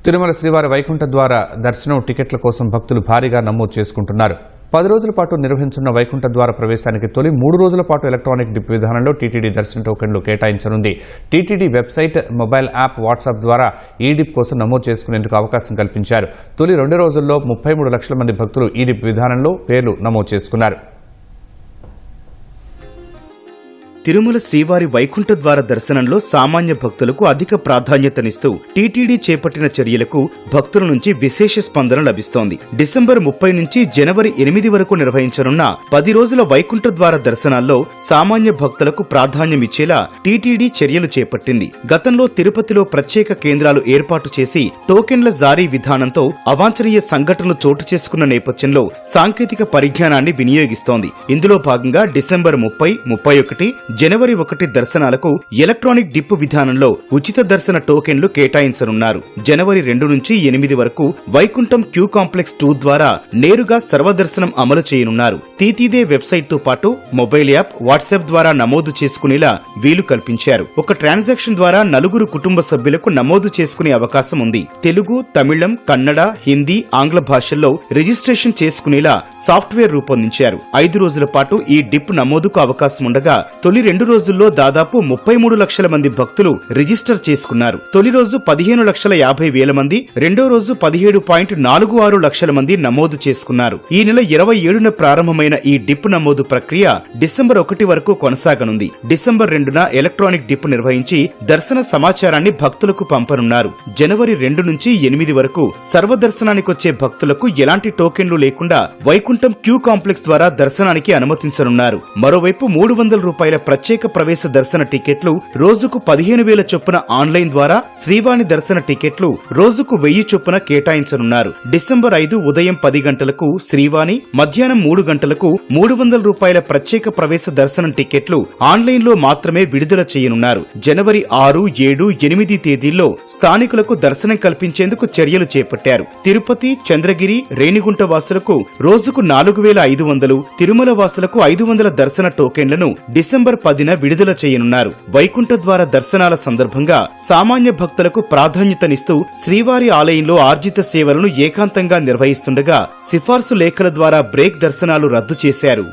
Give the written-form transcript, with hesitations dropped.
తిరుమల శ్రీవారి వైకుంఠ ద్వార దర్శనం టికెట్ల కోసం భక్తులు భారీగా నమోదు చేసుకుంటున్నారు. 10 రోజుల పాటు నిర్వహించున్న వైకుంఠ ద్వార ప్రవేశానికి తొలి 3 రోజుల పాటు ఎలక్ట్రానిక్ డిప్ విధానంలో టీటీడీ దర్శన టోకెన్లు కేటాయించనుంది. TTD website, mobile app, WhatsApp ద్వారా ఈ డిప్ కోసం నమోదు చేసుకునేందుకు అవకాశం కల్పించారు. తొలి 2 రోజుల్లో 33 లక్షల మంది భక్తులు ఈ డిప్ విధానంలో పేర్లు నమోదు చేసుకున్నారు. తిరుమల శ్రీవారి వైకుంఠ ద్వార దర్శనంలో సామాన్య భక్తులకు అధిక ప్రాధాన్యతనిస్తూ టీటీడీ చేపట్టిన చర్యలకు భక్తుల నుంచి విశేష స్పందన లభిస్తోంది. డిసెంబర్ 30 నుంచి జనవరి 8 వరకు నిర్వహించనున్న 10 రోజుల వైకుంఠ ద్వార దర్శనాల్లో సామాన్య భక్తులకు ప్రాధాన్యమిచ్చేలా టీటీడీ చర్యలు చేపట్టింది. గతంలో తిరుపతిలో ప్రత్యేక కేంద్రాలు ఏర్పాటు చేసి టోకెన్ల జారీ విధానంతో అవాంఛనీయ సంఘటనలు చోటు చేసుకున్న నేపథ్యంలో సాంకేతిక పరిజ్ఞానాన్ని వినియోగిస్తోంది. ఇందులో భాగంగా డిసెంబర్ 30, 31, జనవరి 1 దర్శనాలకు ఎలక్ట్రానిక్ డిప్ విధానంలో ఉచిత దర్శన టోకెన్లు కేటాయించనున్నారు. జనవరి 2 నుంచి 8 వరకు వైకుంఠం క్యూ కాంప్లెక్స్ 2 ద్వారా నేరుగా సర్వదర్శనం అమలు చేయనున్నారు. తీతీదే వెబ్సైట్ తో పాటు మొబైల్ యాప్, వాట్సాప్ ద్వారా నమోదు చేసుకునేలా వీలు కల్పించారు. ఒక ట్రాన్సాక్షన్ ద్వారా 4 కుటుంబ సభ్యులకు నమోదు చేసుకునే అవకాశం ఉంది. తెలుగు, తమిళం, కన్నడ, హిందీ, ఆంగ్ల భాషల్లో రిజిస్ట్రేషన్ చేసుకునేలా సాఫ్ట్వేర్ రూపొందించారు. 5 రోజుల పాటు ఈ డిప్ నమోదుకు అవకాశం ఉండగా తొలి 2 రోజుల్లో దాదాపు 33 లక్షల మంది భక్తులు రిజిస్టర్ చేసుకున్నారు. తొలి రోజు 15,50,000 మంది, రెండో రోజు 17.46 లక్షల మంది నమోదు చేసుకున్నారు. ఈ నెల 27న ప్రారంభమైన ఈ డిప్ నమోదు ప్రక్రియ డిసెంబర్ 1 వరకు కొనసాగనుంది. డిసెంబర్ 2న ఎలక్ట్రానిక్ డిప్ నిర్వహించి దర్శన సమాచారాన్ని భక్తులకు పంపనున్నారు. జనవరి 2 నుంచి 8 వరకు సర్వదర్శనానికొచ్చే భక్తులకు ఎలాంటి టోకెన్లు లేకుండా వైకుంఠం క్యూ కాంప్లెక్స్ ద్వారా దర్శనానికి అనుమతించనున్నారు. మరోవైపు 300 రూపాయల ప్రత్యేక ప్రవేశ దర్శన టికెట్లు, రోజుకు 15,000 చొప్పున ఆన్లైన్ ద్వారా శ్రీవాణి దర్శన టికెట్లు రోజుకు 1000 చొప్పున కేటాయించనున్నారు. డిసెంబర్ 5 ఉదయం 10 గంటలకు శ్రీవాణి, మధ్యాహ్నం 3 గంటలకు 300 రూపాయల ప్రత్యేక ప్రవేశ దర్శనం టికెట్లు ఆన్లైన్ లో మాత్రమే విడుదల చేయనున్నారు. జనవరి 6, 7, 8 తేదీల్లో స్థానికులకు దర్శనం కల్పించేందుకు చర్యలు చేపట్టారు. తిరుపతి, చంద్రగిరి, రేణిగుంట వాసులకు రోజుకు 4,500, తిరుమల వాసులకు 500 దర్శన టోకెన్లను డిసెంబర్ 10న విడుదల చేయనున్నారు. వైకుంఠ ద్వార దర్శనాల సందర్భంగా సామాన్య భక్తులకు ప్రాధాన్యతనిస్తూ శ్రీవారి ఆలయంలో ఆర్జిత సేవలను ఏకాంతంగా నిర్వహిస్తుండగా సిఫార్సు లేఖల ద్వారా బ్రేక్ దర్శనాలు రద్దు చేశారు.